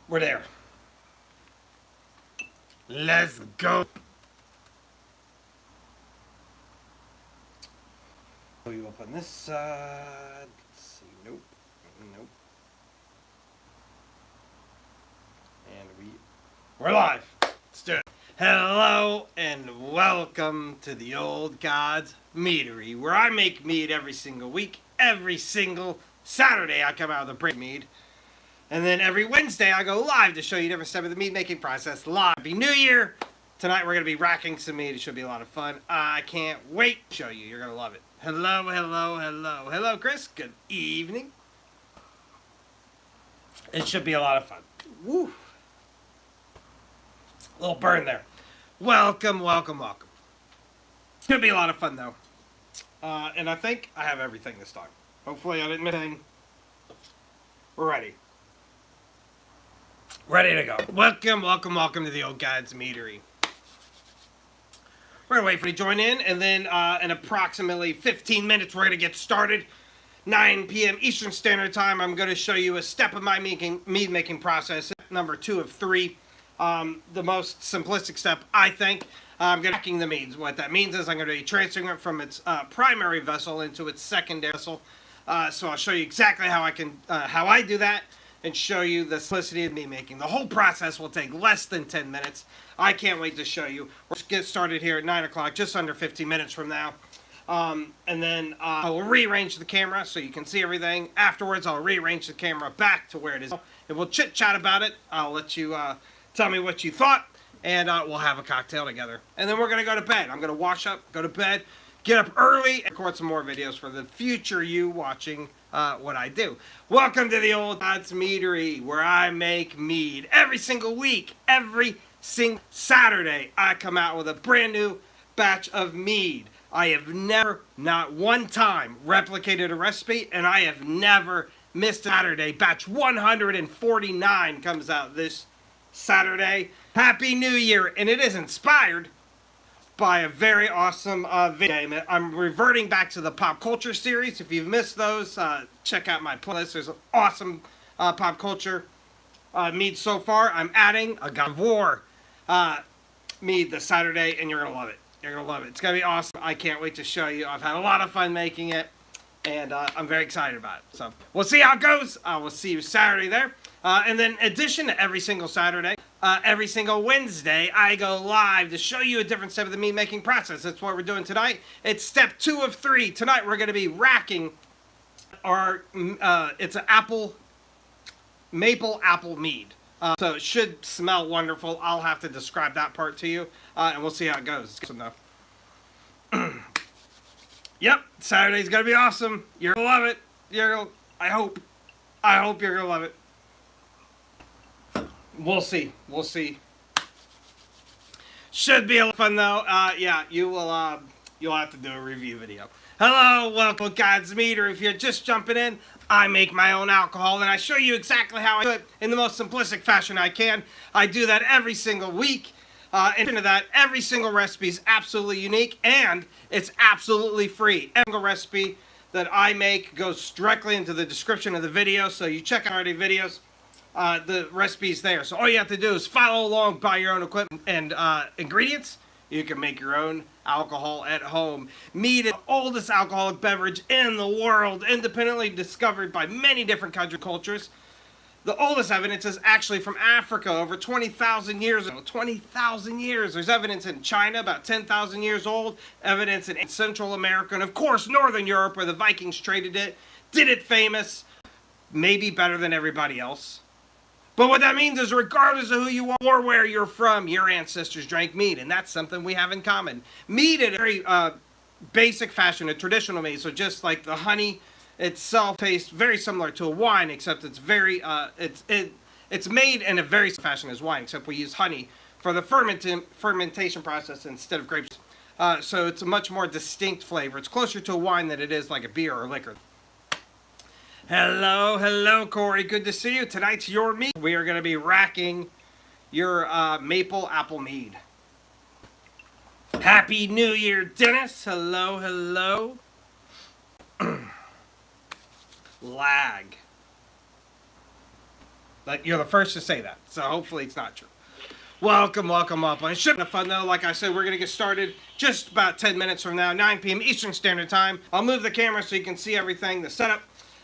We're there. Let's go. You up on this side. Let's see. Nope. Nope. And we're live. Let's do it. Hello and welcome to the Old Gods Meadery, where I make mead every single week. Every single Saturday I come out with a brand mead. And then every Wednesday I go live to show you a different step of the mead making process live. Happy New Year! Tonight we're going to be racking some mead. It should be a lot of fun. I can't wait to show you. You're going to love it. Hello, hello, hello. Hello, Chris. Good evening. It should be a lot of fun. Woo! Little burn there. Welcome, welcome, welcome. It's going to be a lot of fun, though. And I think I have everything this time. Hopefully I didn't miss anything. We're ready. Ready to go. Welcome, welcome, welcome to the Old Gods Meadery. We're going to wait for you to join in, and then in approximately 15 minutes, we're going to get started. 9 p.m. Eastern Standard Time, I'm going to show you a step of my mead making process, number 2 of 3. The most simplistic step, I think. I'm going to packing the meads. What that means is I'm going to be transferring it from its primary vessel into its secondary vessel. So I'll show you exactly how I do that, and show you the simplicity of mead making. The whole process will take less than 10 minutes. I can't wait to show you. We'll get started here at 9 o'clock, just under 15 minutes from now. And then I will rearrange the camera so you can see everything. Afterwards, I'll rearrange the camera back to where it is. And we'll chit-chat about it. I'll let you tell me what you thought, and we'll have a cocktail together. And then we're going to go to bed. I'm going to wash up, go to bed, get up early, and record some more videos for the future you watching what I do. Welcome to the Old Gods Meadery, where I make mead every single week. Every single Saturday, I come out with a brand new batch of mead. I have never, not one time, replicated a recipe, and I have never missed a Saturday. Batch 149 comes out this Saturday. Happy New Year, and it is inspired by a very awesome video game. I'm reverting back to the pop culture series. If you've missed those, check out my playlist. There's an awesome pop culture mead so far. I'm adding a God of War mead this Saturday, and you're going to love it. You're going to love it. It's going to be awesome. I can't wait to show you. I've had a lot of fun making it, and I'm very excited about it. So we'll see how it goes. We'll see you Saturday there. And then in addition to every single Saturday, every single Wednesday, I go live to show you a different step of the mead making process. That's what we're doing tonight. It's step 2 of 3. Tonight we're going to be racking our, it's an maple apple mead. So it should smell wonderful. I'll have to describe that part to you, and we'll see how it goes. Yep, Saturday's going to be awesome. You're going to love it. I hope you're going to love it. We'll see. We'll see. Should be a lot of fun though. Yeah, you'll have to do a review video. Hello, welcome to God's Meader. If you're just jumping in, I make my own alcohol and I show you exactly how I do it in the most simplistic fashion I can. I do that every single week. And into that, every single recipe is absolutely unique and it's absolutely free. Every single recipe that I make goes directly into the description of the video, so you check out already videos. The recipe's there. So all you have to do is follow along, buy your own equipment and ingredients. You can make your own alcohol at home. Mead is the oldest alcoholic beverage in the world, independently discovered by many different cultures. The oldest evidence is actually from Africa, over 20,000 years ago. 20,000 years. There's evidence in China, about 10,000 years old. Evidence in Central America, and of course Northern Europe, where the Vikings traded it, did it famous, maybe better than everybody else. But what that means is regardless of who you are or where you're from, your ancestors drank mead, and that's something we have in common. Mead in a very basic fashion, a traditional mead, so just like the honey itself tastes very similar to a wine, except it's very, it's made in a very similar fashion as wine, except we use honey for the fermentation process instead of grapes. So it's a much more distinct flavor. It's closer to a wine than it is like a beer or liquor. Hello, hello, Corey. Good to see you. Tonight's your mead. We are going to be racking your maple apple mead. Happy New Year, Dennis. Hello, hello. Lag. Like, you're the first to say that, so hopefully it's not true. Welcome, welcome, welcome. It should be fun though. Like I said, we're gonna get started just about 10 minutes from now, 9 p.m. Eastern Standard Time. I'll move the camera so you can see everything, the setup.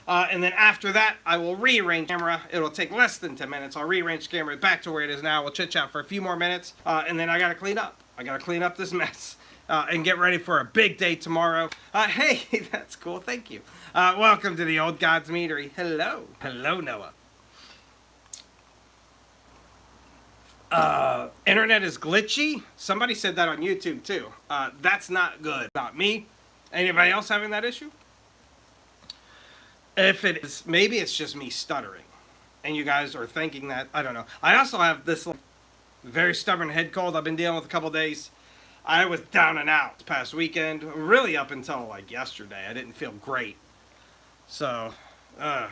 And then after that, I will rearrange the camera. It'll take less than 10 minutes. I'll rearrange the camera back to where it is now. We'll chit chat for a few more minutes. And then I gotta clean up. I gotta clean up this mess. And get ready for a big day tomorrow. Hey, that's cool. Thank you. Welcome to the Old Gods Meadery. Hello. Hello, Noah. Internet is glitchy. Somebody said that on YouTube too. That's not good. Not me. Anybody else having that issue? If it is, maybe it's just me stuttering. And you guys are thinking that, I don't know. I also have this very stubborn head cold I've been dealing with a couple days. I was down and out this past weekend. Really up until like yesterday. I didn't feel great. So, let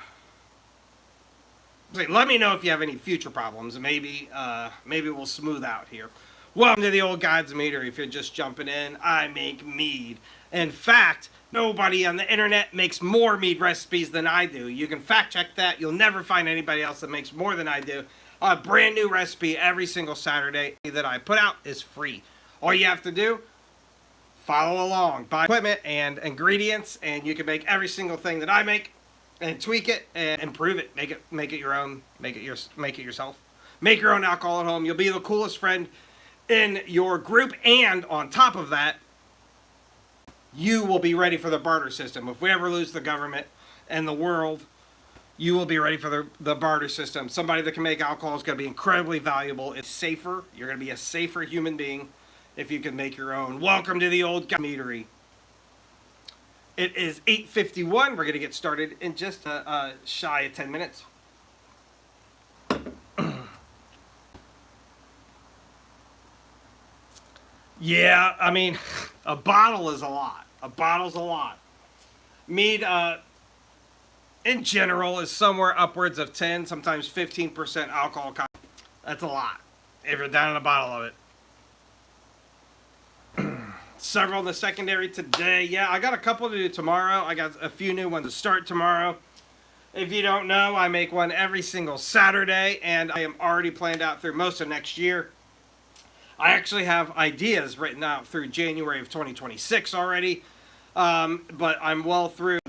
me know if you have any future problems. Maybe we'll smooth out here. Welcome to the Old Gods Meadery. If you're just jumping in, I make mead. In fact, nobody on the internet makes more mead recipes than I do. You can fact check that. You'll never find anybody else that makes more than I do. A brand new recipe every single Saturday that I put out is free. All you have to do, follow along, buy equipment and ingredients, and you can make every single thing that I make. And tweak it and improve it. Make it your own. Make it yourself. Make your own alcohol at home. You'll be the coolest friend in your group, and on top of that, you will be ready for the barter system. If we ever lose the government and the world, you will be ready for the barter system. Somebody that can make alcohol is going to be incredibly valuable. It's safer. You're going to be a safer human being if you can make your own. Welcome to the Old Meadery. It is 8:51. We're going to get started in just shy of 10 minutes. Yeah, I mean, a bottle is a lot. A bottle's a lot. Mead, in general, is somewhere upwards of 10, sometimes 15% alcohol content. That's a lot, if you're down in a bottle of it. Several in the secondary today. Yeah, I got a couple to do tomorrow. I got a few new ones to start tomorrow. If you don't know, I make one every single Saturday, and I am already planned out through most of next year. I actually have ideas written out through January of 2026 already, but I'm well through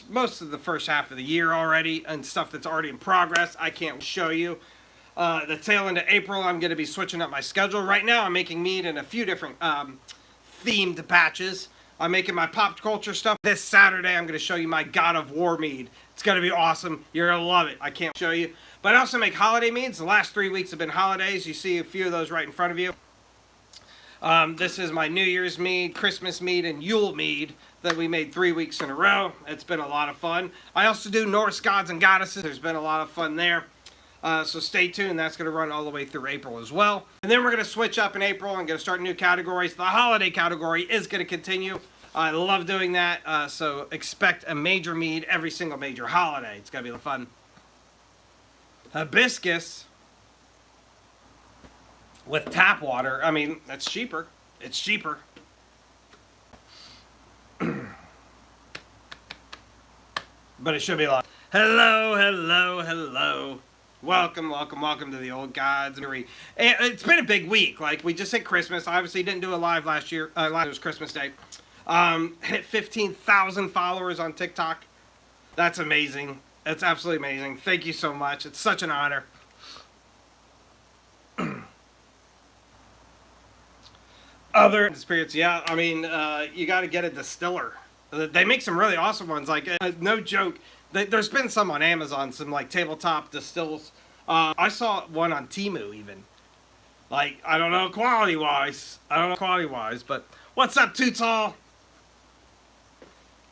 most of the first half of the year already, and stuff that's already in progress. I can't show you. The tail end of April, I'm going to be switching up my schedule. Right now, I'm making mead in a few different themed batches. I'm making my pop culture stuff. This Saturday, I'm going to show you my God of War mead. It's going to be awesome. You're going to love it. I can't show you. But I also make holiday meads. The last 3 weeks have been holidays. You see a few of those right in front of you. This is my New Year's mead, Christmas mead, and Yule mead that we made 3 weeks in a row. It's been a lot of fun. I also do Norse gods and goddesses. There's been a lot of fun there. So stay tuned. That's going to run all the way through April as well. And then we're going to switch up in April. I'm going to start new categories. The holiday category is going to continue. I love doing that. So expect a major mead every single major holiday. It's going to be fun. Hibiscus with tap water. I mean, that's cheaper. It's cheaper. But it should be a lot. Hello, hello, hello. Welcome, welcome, welcome to the Old Gods Meadery. And it's been a big week. Like, we just hit Christmas. Obviously, didn't do a live last year. Last was Christmas Day. Hit 15,000 followers on TikTok. That's amazing. That's absolutely amazing. Thank you so much. It's such an honor. Other spirits, yeah. I mean, you got to get a distiller. They make some really awesome ones. Like, no joke. There's been some on Amazon, some like tabletop distills. I saw one on Temu even. Like, I don't know quality wise, but what's up, Too Tall?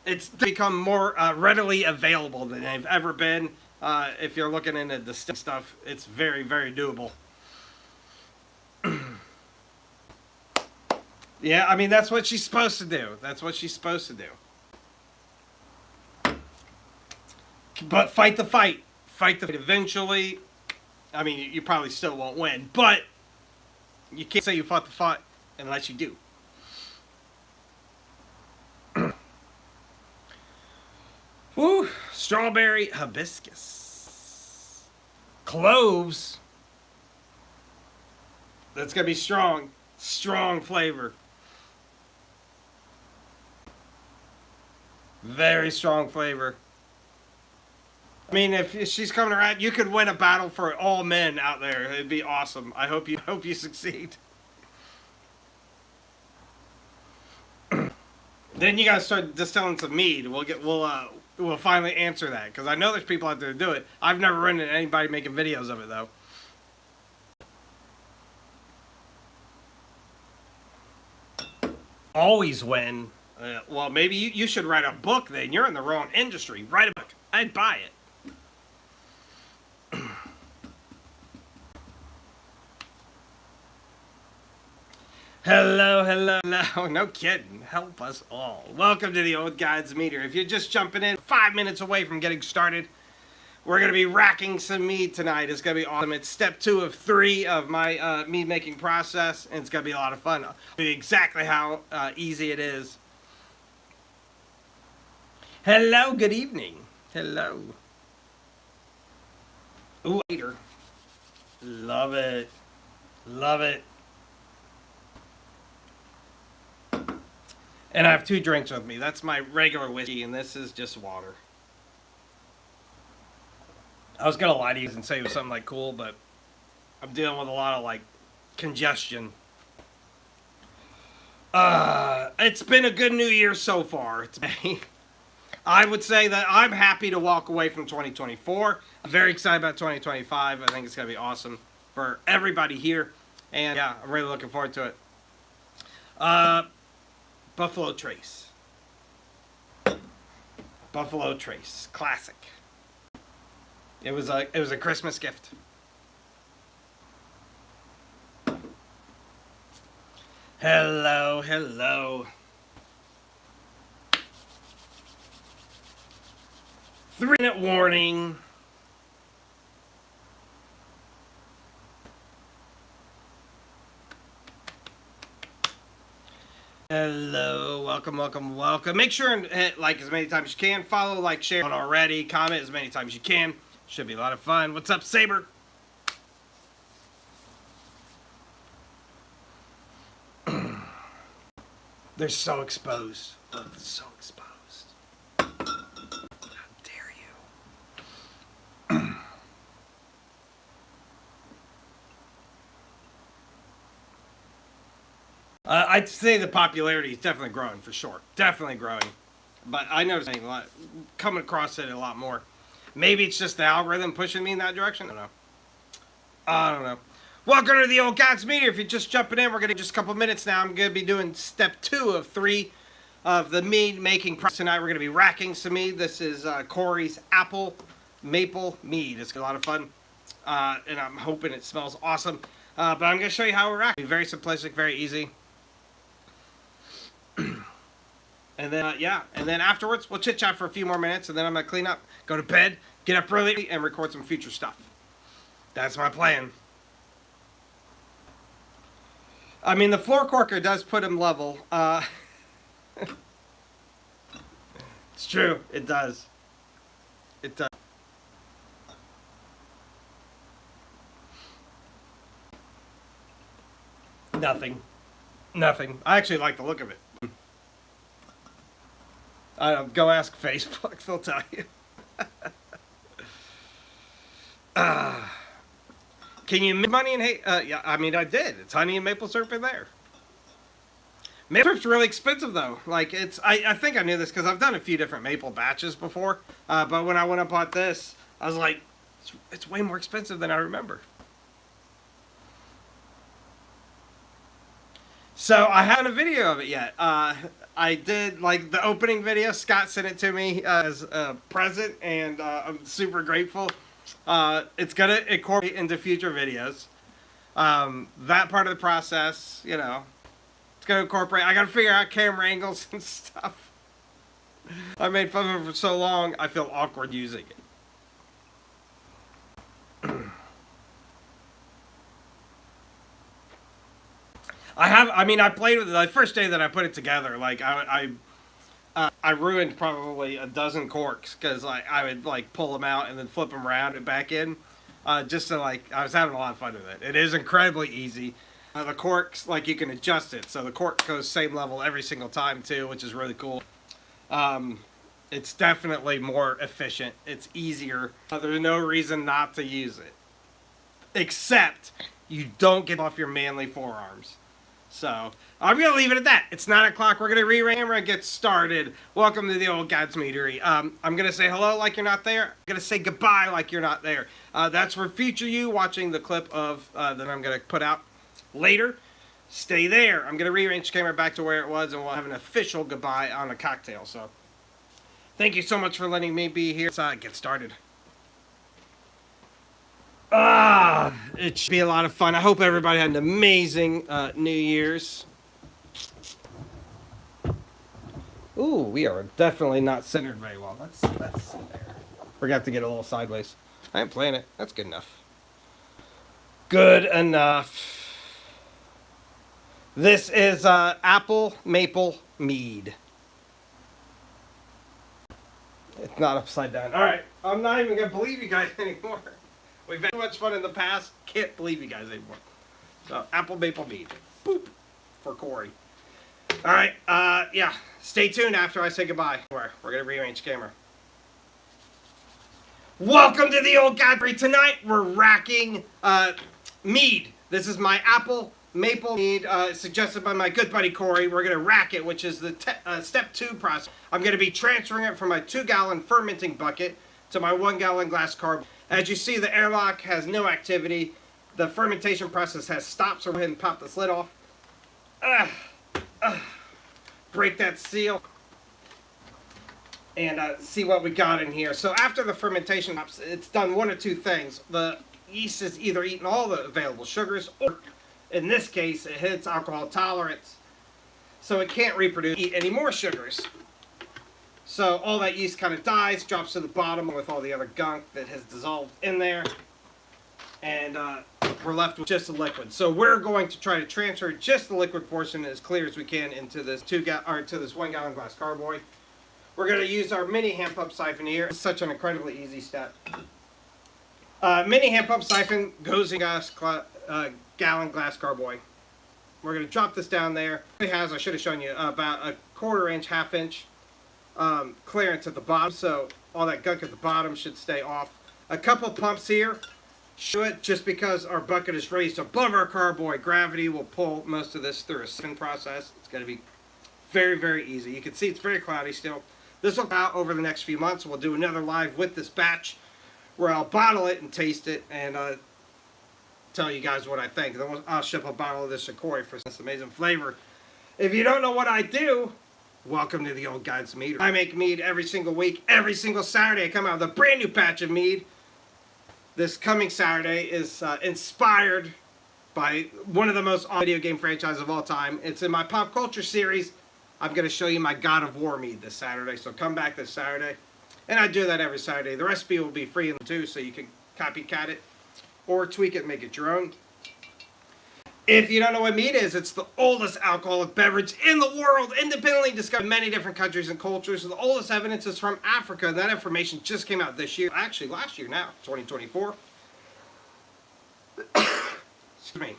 It's become more readily available than they've ever been. If you're looking into distill stuff, it's very, very doable. Yeah, I mean, that's what she's supposed to do. That's what she's supposed to do. But fight the fight. Fight the fight eventually. I mean, you probably still won't win, but you can't say you fought the fight unless you do. Woo! Strawberry hibiscus. Cloves. That's gonna be strong. Strong flavor. Very strong flavor. I mean, if she's coming around, you could win a battle for all men out there. It'd be awesome. I hope you succeed. Then you gotta start distilling some mead. We'll finally answer that because I know there's people out there to do it. I've never run into anybody making videos of it though. Always win. Well, maybe you should write a book then. You're in the wrong industry. Write a book. I'd buy it. Hello, hello, hello. No kidding. Help us all. Welcome to the Old Guys Meter. If you're just jumping in 5 minutes away from getting started, we're going to be racking some mead tonight. It's going to be awesome. It's step 2 of 3 of my mead making process, and it's going to be a lot of fun. I'll tell you exactly how easy it is. Hello, good evening. Hello. Ooh, later. Love it. Love it. And I have 2 drinks with me. That's my regular whiskey, and this is just water. I was gonna lie to you and say it was something like cool, but I'm dealing with a lot of like congestion. It's been a good new year so far. I would say that I'm happy to walk away from 2024. I'm very excited about 2025. I think it's gonna be awesome for everybody here, and yeah, I'm really looking forward to it. Buffalo Trace. Buffalo Trace. Classic. It was a Christmas gift. Hello, hello. 3-minute warning. Hello, welcome, welcome, welcome. Make sure and hit like as many times as you can. Follow, like, share already. Comment as many times as you can. Should be a lot of fun. What's up, Saber? They're so exposed. Look, they're so exposed. How dare you? I'd say the popularity is definitely growing for sure. Definitely growing. But I noticed a lot, coming across it a lot more. Maybe it's just the algorithm pushing me in that direction. I don't know. Welcome to the Old Guys Meter. If you're just jumping in, we're going to just a couple minutes now. I'm going to be doing step 2 of 3 of the mead making process. Tonight we're going to be racking some mead. This is Corey's Apple Maple Mead. It's a lot of fun. And I'm hoping it smells awesome. But I'm going to show you how we rack. Very simplistic, very easy. And then, yeah, and then afterwards, we'll chit-chat for a few more minutes, and then I'm going to clean up, go to bed, get up early, and record some future stuff. That's my plan. I mean, the floor corker does put him level. It's true. It does. It does. Nothing. Nothing. I actually like the look of it. Go ask Facebook, they'll tell you. Can you make money in yeah, I mean, I did. It's honey and maple syrup in there. Maple syrup's really expensive, though. Like, I think I knew this because I've done a few different maple batches before. But when I went and bought this, I was like, it's way more expensive than I remember. So I haven't a video of it yet. I did like the opening video. Scott sent it to me as a present, and I'm super grateful. It's gonna incorporate into future videos. That part of the process, you know, it's gonna incorporate. I gotta figure out camera angles and stuff. I made fun of it for so long, I feel awkward using it. I played with it the first day that I put it together. Like, I ruined probably a dozen corks because I would like pull them out and then flip them around and back in. just to like, I was having a lot of fun with it. It is incredibly easy. The corks, like you can adjust it, so the cork goes same level every single time too, which is really cool. It's definitely more efficient. It's easier. There's no reason not to use it, except you don't get off your manly forearms. So I'm gonna leave it at that. It's 9 o'clock. We're gonna re-ram and get started. Welcome to the old God's Meadery. I'm gonna say hello like you're not there. I'm gonna say goodbye like you're not there. That's for future you watching the clip of that I'm gonna put out later. Stay there. I'm gonna rearrange the camera back to where it was, and we'll have an official goodbye on a cocktail. So thank you so much for letting me be here. Let's get started. It should be a lot of fun. I hope everybody had an amazing New Year's. Ooh, we are definitely not centered very well. That's there. We're gonna have to get a little sideways. I am playing it. That's good enough. Good enough. This is apple maple mead. It's not upside down. All right, I'm not even gonna believe you guys anymore. We've had so much fun in the past. Can't believe you guys anymore. So, apple maple mead. Boop. For Corey. Alright, yeah. Stay tuned after I say goodbye. We're going to rearrange the camera. Welcome to the old Godfrey. Tonight, we're racking mead. This is my apple maple mead, suggested by my good buddy Corey. We're going to rack it, which is the step 2 process. I'm going to be transferring it from my 2-gallon fermenting bucket to my 1-gallon glass carboy. As you see, the airlock has no activity. The fermentation process has stopped, so we'll go ahead and pop this lid off. Break that seal. And see what we got in here. So after the fermentation, it's done one or two things. The yeast is either eaten all the available sugars, or in this case, it hits alcohol tolerance. So it can't reproduce, eat any more sugars. So all that yeast kind of dies, drops to the bottom with all the other gunk that has dissolved in there. And we're left with just the liquid. So we're going to try to transfer just the liquid portion as clear as we can into this 1-gallon glass carboy. We're going to use our mini hand pump siphon here. It's such an incredibly easy step. Mini hand pump siphon goes in gallon glass carboy. We're going to drop this down there. It has, I should have shown you, about a 1/4 inch, 1/2 inch clearance at the bottom, so all that gunk at the bottom should stay off. A couple pumps here should, just because our bucket is raised above our carboy, gravity will pull most of this through a siphon process. It's going to be very, very easy. You can see it's very cloudy still. This will go out over the next few months. We'll do another live with this batch where I'll bottle it and taste it and tell you guys what I think. Then I'll ship a bottle of this to Corey for this amazing flavor. If you don't know what I do, welcome to the old God's Mead. I make mead every single week. Every single Saturday I come out with a brand new batch of mead. This coming Saturday is inspired by one of the most video game franchises of all time. It's in my pop culture series. I'm going to show you my God of War mead this Saturday, so come back this Saturday. And I do that every Saturday. The recipe will be free too, so you can copycat it or tweak it and make it your own. If you don't know what mead is, it's the oldest alcoholic beverage in the world, independently discovered in many different countries and cultures. The oldest evidence is from Africa. That information just came out this year. Actually, last year now, 2024. Excuse me.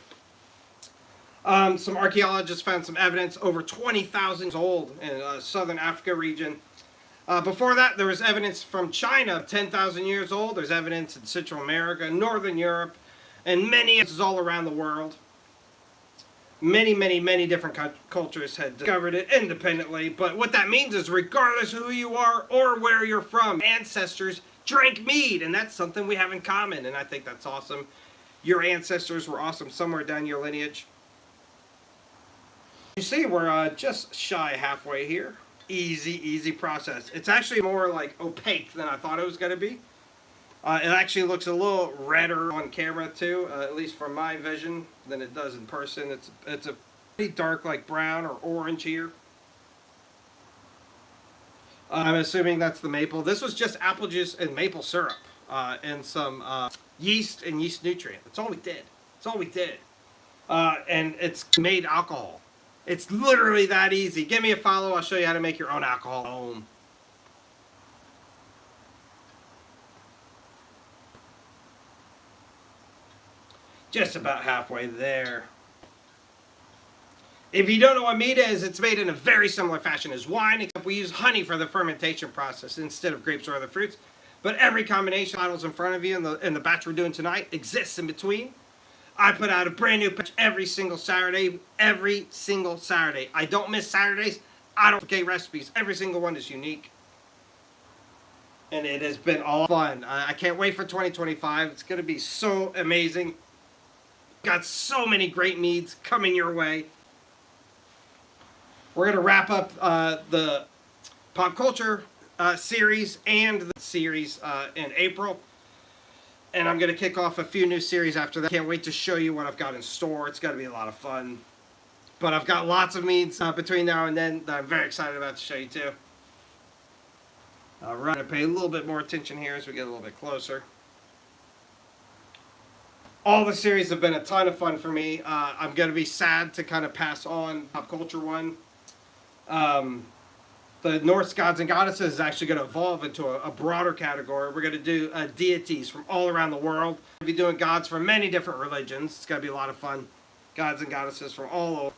Some archaeologists found some evidence over 20,000 years old in southern Africa region. Before that, there was evidence from China, 10,000 years old. There's evidence in Central America, Northern Europe, and many others all around the world. Many different cultures had discovered it independently, but what that means is regardless of who you are or where you're from, ancestors drank mead, and that's something we have in common, and I think that's awesome. Your ancestors were awesome somewhere down your lineage. You see, we're just shy halfway here. Easy process. It's actually more like opaque than I thought it was going to be. It actually looks a little redder on camera too, at least from my vision, than it does in person. It's a pretty dark, like brown or orange here. I'm assuming that's the maple. This was just apple juice and maple syrup and some yeast and yeast nutrient. That's all we did. That's all we did. And it's made alcohol. It's literally that easy. Give me a follow. I'll show you how to make your own alcohol at home. Just about halfway there. If you don't know what mead is, it's made in a very similar fashion as wine, except we use honey for the fermentation process instead of grapes or other fruits. But every combination of bottles in front of you in the batch we're doing tonight exists in between. I put out a brand new batch every single Saturday. Every single Saturday. I don't miss Saturdays. I don't forget recipes. Every single one is unique. And it has been all fun. I can't wait for 2025. It's going to be so amazing. Got so many great meads coming your way. We're going to wrap up the pop culture series and the series in April. And I'm going to kick off a few new series after that. Can't wait to show you what I've got in store. It's going to be a lot of fun. But I've got lots of meads between now and then that I'm very excited about to show you too. All right, I'm going to pay a little bit more attention here as we get a little bit closer. All the series have been a ton of fun for me. I'm going to be sad to kind of pass on pop culture one. The Norse gods and goddesses is actually going to evolve into a broader category. We're going to do deities from all around the world. We'll be doing gods from many different religions. It's going to be a lot of fun. Gods and goddesses from all over.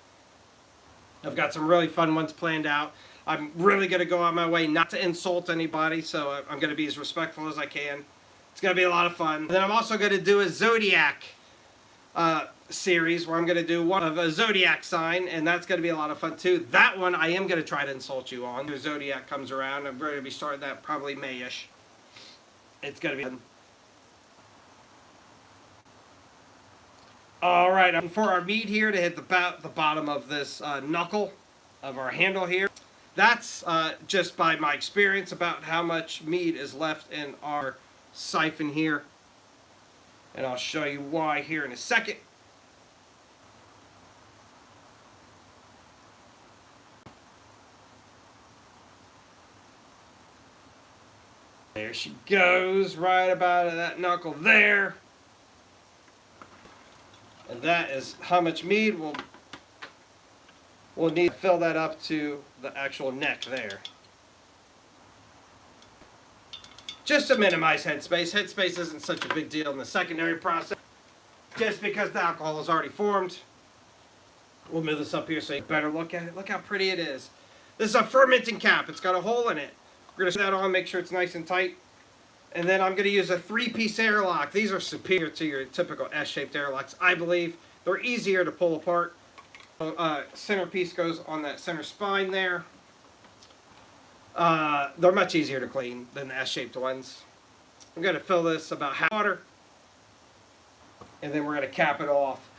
I've got some really fun ones planned out. I'm really going to go out my way not to insult anybody, so I'm going to be as respectful as I can. It's going to be a lot of fun. And then I'm also going to do a Zodiac series where I'm going to do one of a Zodiac sign, and that's going to be a lot of fun too. That one I am going to try to insult you on. The Zodiac comes around. I'm going to be starting that probably May-ish. It's going to be fun. All right, for our mead here to hit the bottom of this knuckle of our handle here. That's just by my experience about how much mead is left in our siphon here. And I'll show you why here in a second. There she goes, right about that knuckle there. And that is how much mead we'll need to fill that up to the actual neck there. Just to minimize headspace. Headspace isn't such a big deal in the secondary process. Just because the alcohol is already formed. We'll move this up here so you can better look at it. Look how pretty it is. This is a fermenting cap. It's got a hole in it. We're going to set that on, make sure it's nice and tight. And then I'm going to use a 3-piece airlock. These are superior to your typical S-shaped airlocks, I believe. They're easier to pull apart. Center piece goes on that center spine there. They're much easier to clean than the S-shaped ones. I'm going to fill this about half water. And then we're going to cap it off.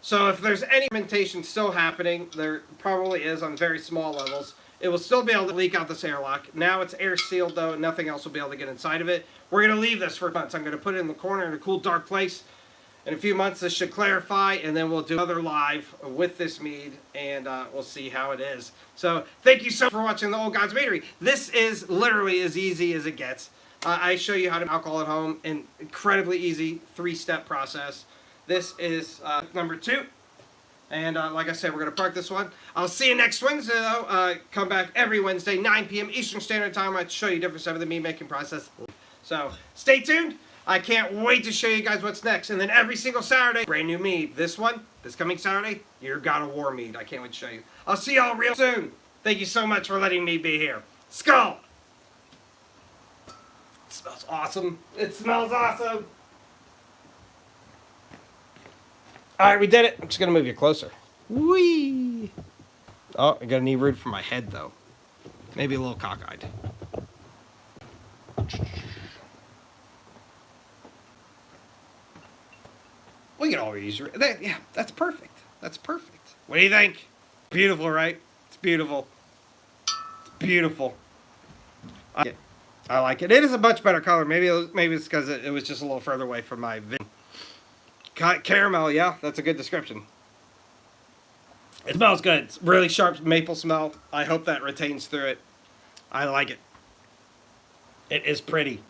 So if there's any fermentation still happening, there probably is on very small levels, it will still be able to leak out this airlock. Now it's air sealed though, nothing else will be able to get inside of it. We're going to leave this for months. I'm going to put it in the corner in a cool dark place. In a few months this should clarify, and then we'll do another live with this mead, and we'll see how it is. So thank you so much for watching the Old Gods Meadery. This is literally as easy as it gets. I show you how to make alcohol at home, an incredibly easy 3-step process. This is number 2. And like I said, we're going to park this one. I'll see you next Wednesday, though. Come back every Wednesday, 9 p.m. Eastern Standard Time. I'll show you different stuff of the mead making process. So stay tuned. I can't wait to show you guys what's next. And then every single Saturday, brand new mead. This one, this coming Saturday, your God of War mead. I can't wait to show you. I'll see y'all real soon. Thank you so much for letting me be here. Skull! It smells awesome. It smells awesome. All right, we did it. I'm just going to move you closer. Whee! Oh, I got a knee root for my head, though. Maybe a little cockeyed. We can always use that. Yeah, that's perfect. That's perfect. What do you think? Beautiful, right? It's beautiful. It's beautiful. I like it. It is a much better color. Maybe it's because it was just a little further away from my vision. Caramel, yeah, that's a good description. It smells good. It's really sharp maple smell. I hope that retains through it. I like it. It is pretty.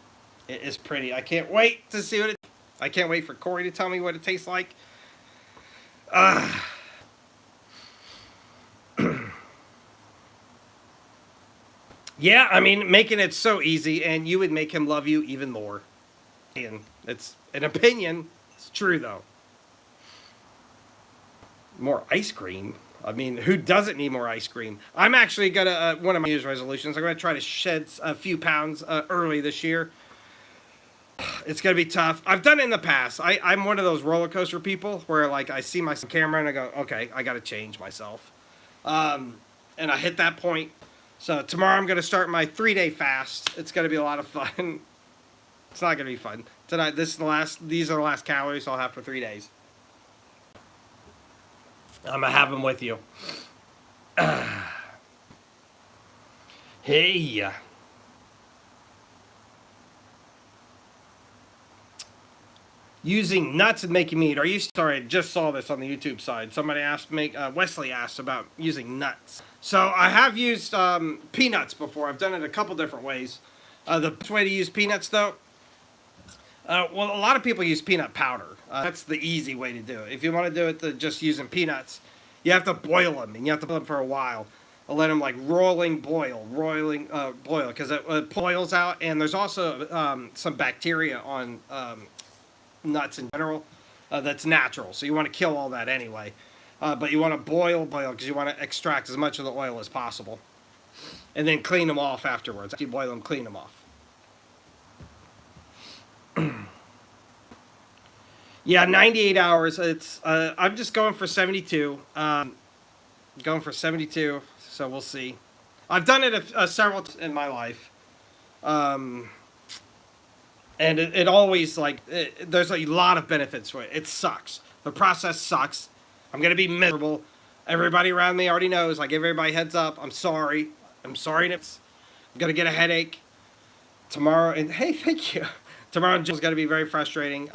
It is pretty. I can't wait to see what it... I can't wait for Corey to tell me what it tastes like. Yeah, I mean, making it so easy, and you would make him love you even more. And it's an opinion. It's true, though. More ice cream. I mean, who doesn't need more ice cream? I'm actually gonna one of my New Year's resolutions. I'm gonna try to shed a few pounds early this year. It's gonna be tough. I've done it in the past. I'm one of those roller coaster people where like I see my camera and I go, okay, I gotta change myself, and I hit that point. So tomorrow I'm gonna start my 3-day fast. It's gonna be a lot of fun. It's not gonna be fun tonight. This is the last. These are the last calories I'll have for 3 days. I'm gonna have them with you. Hey. Using nuts and making mead. Are you sorry? I just saw this on the YouTube side. Somebody asked me. Wesley asked about using nuts. So I have used peanuts before. I've done it a couple different ways. The best way to use peanuts, though. Well, a lot of people use peanut powder. That's the easy way to do it. If you want to do it just using peanuts, you have to boil them, and you have to boil them for a while. I'll let them like boil, because it boils out, and there's also some bacteria on nuts in general that's natural. So you want to kill all that anyway. But you want to boil because you want to extract as much of the oil as possible, and then clean them off afterwards. After you boil them, clean them off. Yeah, 98 hours. It's I'm just going for 72. Going for 72, so we'll see. I've done it several times in my life. And it always, there's a lot of benefits to it. It sucks. The process sucks. I'm going to be miserable. Everybody around me already knows. I give everybody a heads up. I'm sorry. I'm sorry. I'm going to get a headache tomorrow. And hey, thank you. Tomorrow is going to be very frustrating.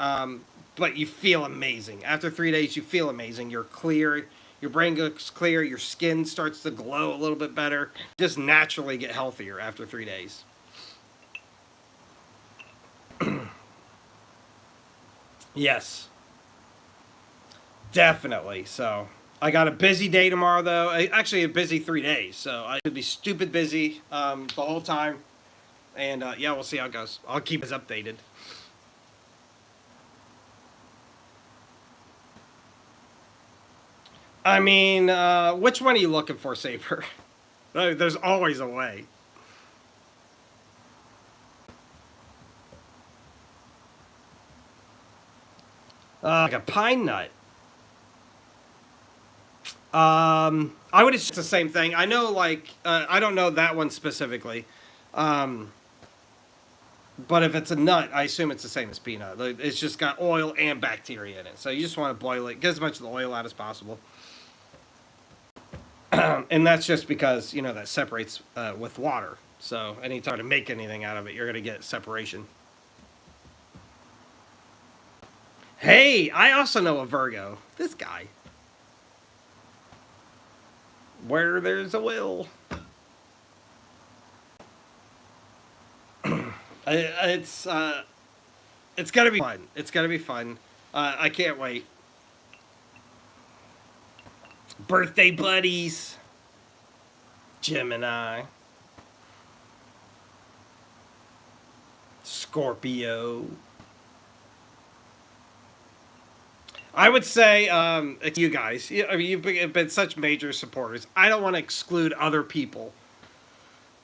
But you feel amazing. After 3 days, you feel amazing. You're clear. Your brain looks clear. Your skin starts to glow a little bit better. Just naturally get healthier after 3 days. Yes. Definitely. So I got a busy day tomorrow, though. Actually, a busy 3 days. So I should be stupid busy the whole time. And yeah, we'll see how it goes. I'll keep us updated. I mean, which one are you looking for, Saber? There's always a way. Like a pine nut. I would assume it's the same thing. I know, I don't know that one specifically. But if it's a nut, I assume it's the same as peanut. It's just got oil and bacteria in it. So you just want to boil it, get as much of the oil out as possible. And that's just because, that separates with water. So anytime to make anything out of it, you're going to get separation. Hey, I also know a Virgo. This guy. Where there's a will. It's gonna be fun. It's gonna be fun. I can't wait. Birthday buddies. Gemini. Scorpio. I would say, you guys, I mean, you've been such major supporters. I don't want to exclude other people,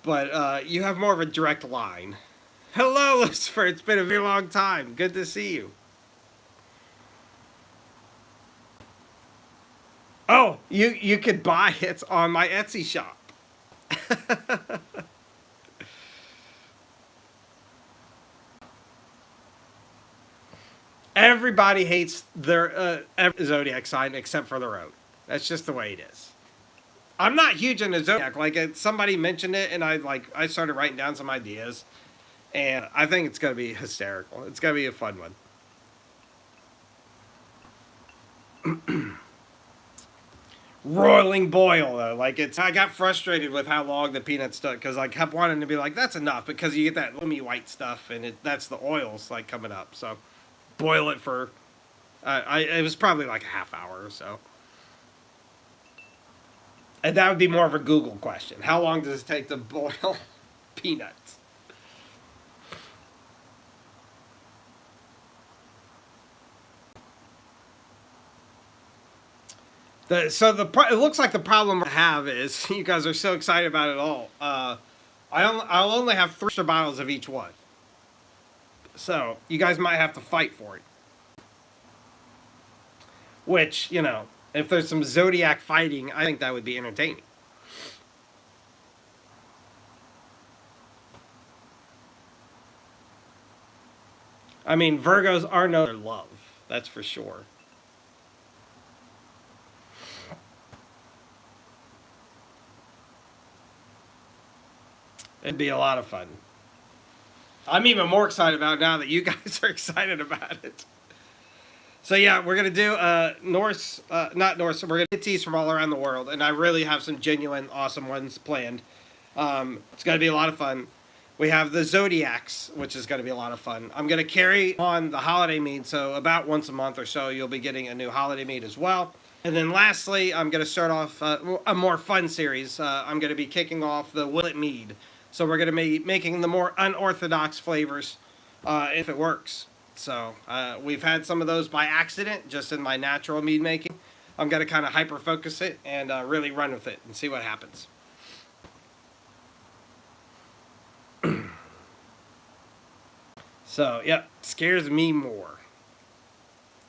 but you have more of a direct line. Hello, Lucifer. It's been a very long time. Good to see you. Oh, you could buy it on my Etsy shop. Everybody hates their zodiac sign except for their own. That's just the way it is. I'm not huge into zodiac. Somebody mentioned it, and I started writing down some ideas, and I think it's gonna be hysterical. It's gonna be a fun one. Roiling boil though, I got frustrated with how long the peanuts took because I kept wanting to be like, that's enough, because you get that loomy white stuff, and that's the oils coming up. So boil it for it was probably like a half hour or so. And that would be more of a Google question. How long does it take to boil peanuts? It looks like the problem I have is you guys are so excited about it all. I'll only have 3 extra bottles of each one, so you guys might have to fight for it. Which, if there's some Zodiac fighting, I think that would be entertaining. I mean, Virgos are known for love, that's for sure. It'd be a lot of fun. I'm even more excited about it now that you guys are excited about it. So yeah, we're gonna do Norse, not Norse. We're gonna get teas from all around the world, and I really have some genuine, awesome ones planned. It's gonna be a lot of fun. We have the Zodiacs, which is gonna be a lot of fun. I'm gonna carry on the holiday mead, so about once a month or so, you'll be getting a new holiday mead as well. And then lastly, I'm gonna start off a more fun series. I'm gonna be kicking off the Will It Mead. So we're gonna be making the more unorthodox flavors, if it works. So we've had some of those by accident, just in my natural mead making. I'm going to kind of hyper focus it and really run with it and see what happens. So, yeah, scares me more.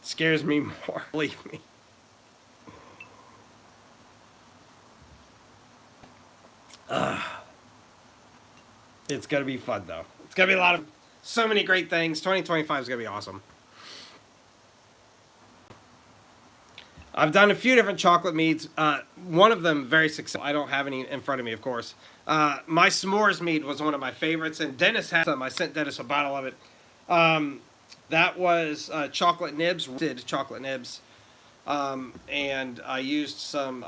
Scares me more, believe me. It's going to be fun, though. It's going to be a lot of, so many great things. 2025 is going to be awesome. I've done a few different chocolate meads. One of them very successful. I don't have any in front of me, of course. My s'mores mead was one of my favorites, and Dennis had some. I sent Dennis a bottle of it. That was chocolate nibs, roasted chocolate nibs, and I used some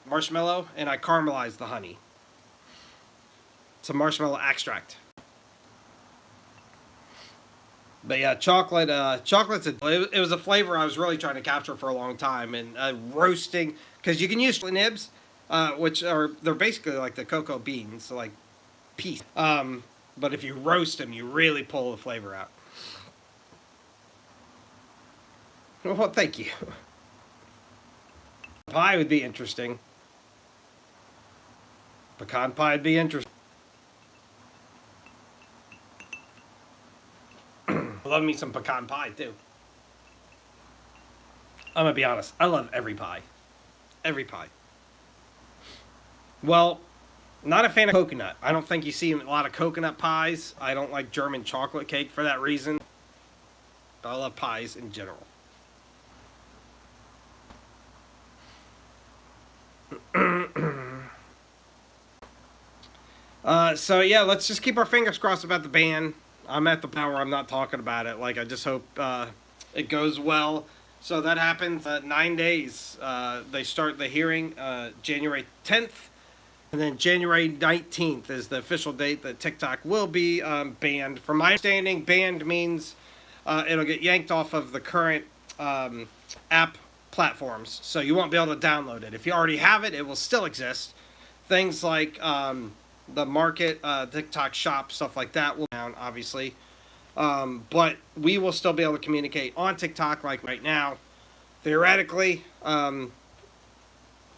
marshmallow, and I caramelized the honey. Some marshmallow extract. But yeah, chocolate's it was a flavor I was really trying to capture for a long time, and roasting, because you can use nibs, which they're basically like the cocoa beans, like peas. But if you roast them, you really pull the flavor out. Well, thank you. Pie would be interesting. Pecan pie would be interesting. Love me some pecan pie too. I'm gonna be honest. I love every pie. Every pie. Well, not a fan of coconut. I don't think you see a lot of coconut pies. I don't like German chocolate cake for that reason. But I love pies in general. So yeah, let's just keep our fingers crossed about the ban. I'm at the point where I'm not talking about it. Like, I just hope it goes well. So that happens 9 days. They start the hearing January 10th. And then January 19th is the official date that TikTok will be banned. From my understanding, banned means it'll get yanked off of the current app platforms. So you won't be able to download it. If you already have it, it will still exist. Things like the market, TikTok shop, stuff like that will be down, obviously. But we will still be able to communicate on TikTok like right now. Theoretically,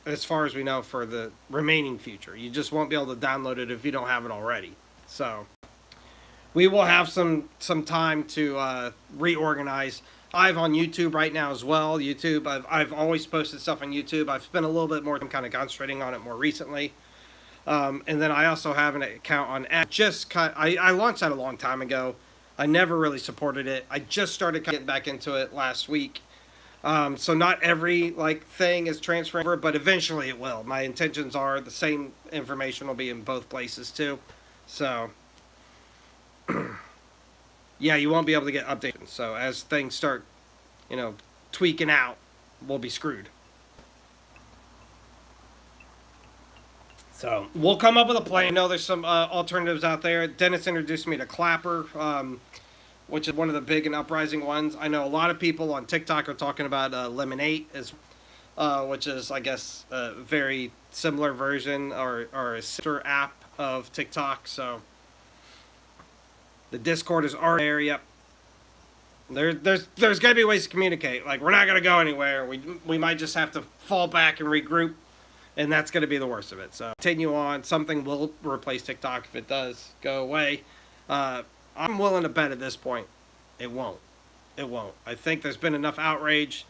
as far as we know, for the remaining future. You just won't be able to download it if you don't have it already. So we will have some time to reorganize. Live on YouTube right now as well. YouTube, I've always posted stuff on YouTube. I've spent a little bit more time kind of concentrating on it more recently. And then I also have an account on I launched that a long time ago. I never really supported it. I just started getting back into it last week. So not every thing is transferring over, but eventually it will. My intentions are the same information will be in both places too. So yeah, you won't be able to get updates. So as things start, tweaking out, we'll be screwed. So we'll come up with a plan. I know there's some alternatives out there. Dennis introduced me to Clapper, which is one of the big and uprising ones. I know a lot of people on TikTok are talking about Lemonade, which is, I guess, a very similar version or a sister app of TikTok. So the Discord is already there. Yep. There's gonna be ways to communicate. Like, we're not gonna go anywhere. We might just have to fall back and regroup, and that's gonna be the worst of it. So continue on. Something will replace TikTok if it does go away. I'm willing to bet at this point, it won't. It won't. I think there's been enough outrage.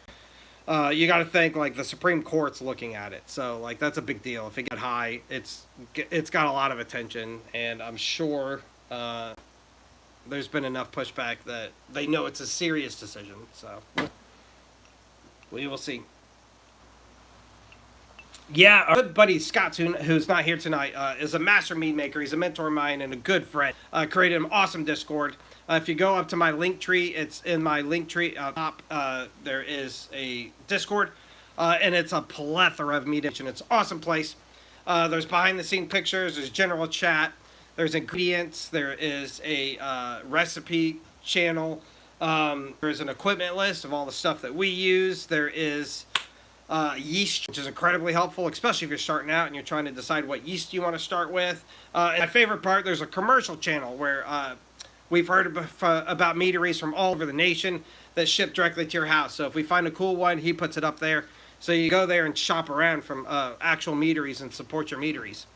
You got to think, like, the Supreme Court's looking at it, so like that's a big deal. If it get high, it's got a lot of attention, and I'm sure there's been enough pushback that they know it's a serious decision. So we will see. Yeah, our good buddy Scott, who's not here tonight, is a master mead maker. He's a mentor of mine and a good friend. Created an awesome Discord. If you go up to my link tree, it's in my link tree top. There is a Discord, and it's a plethora of mead and it's an awesome place. There's behind the scene pictures. There's general chat. There's ingredients. There is a recipe channel. There's an equipment list of all the stuff that we use. There is yeast, which is incredibly helpful, especially if you're starting out and you're trying to decide what yeast you want to start with. And my favorite part, there's a commercial channel where we've heard about meaderies from all over the nation that ship directly to your house. So if we find a cool one, he puts it up there. So you go there and shop around from actual meaderies and support your meaderies.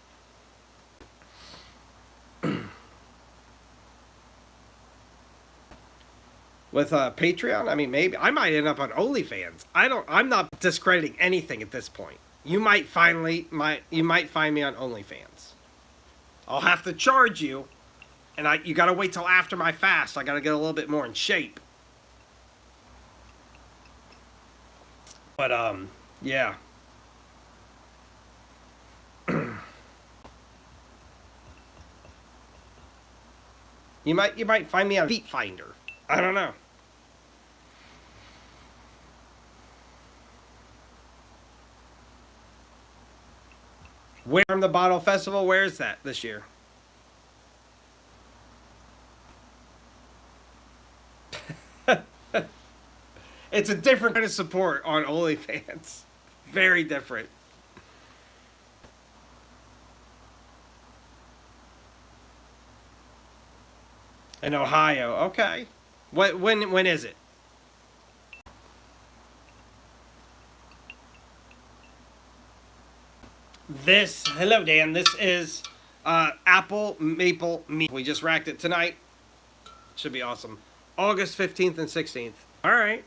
With Patreon, I mean, maybe I might end up on OnlyFans. I'm not discrediting anything at this point. You might find me on OnlyFans. I'll have to charge you, and you got to wait till after my fast. I got to get a little bit more in shape. But yeah. You might find me on Feet Finder. I don't know. Where from the Bottle Festival? Where is that this year? It's a different kind of support on OnlyFans. Very different. In Ohio, okay. When is it? Hello Dan, this is Apple Maple Mead. We just racked it tonight. Should be awesome. August 15th and 16th. All right.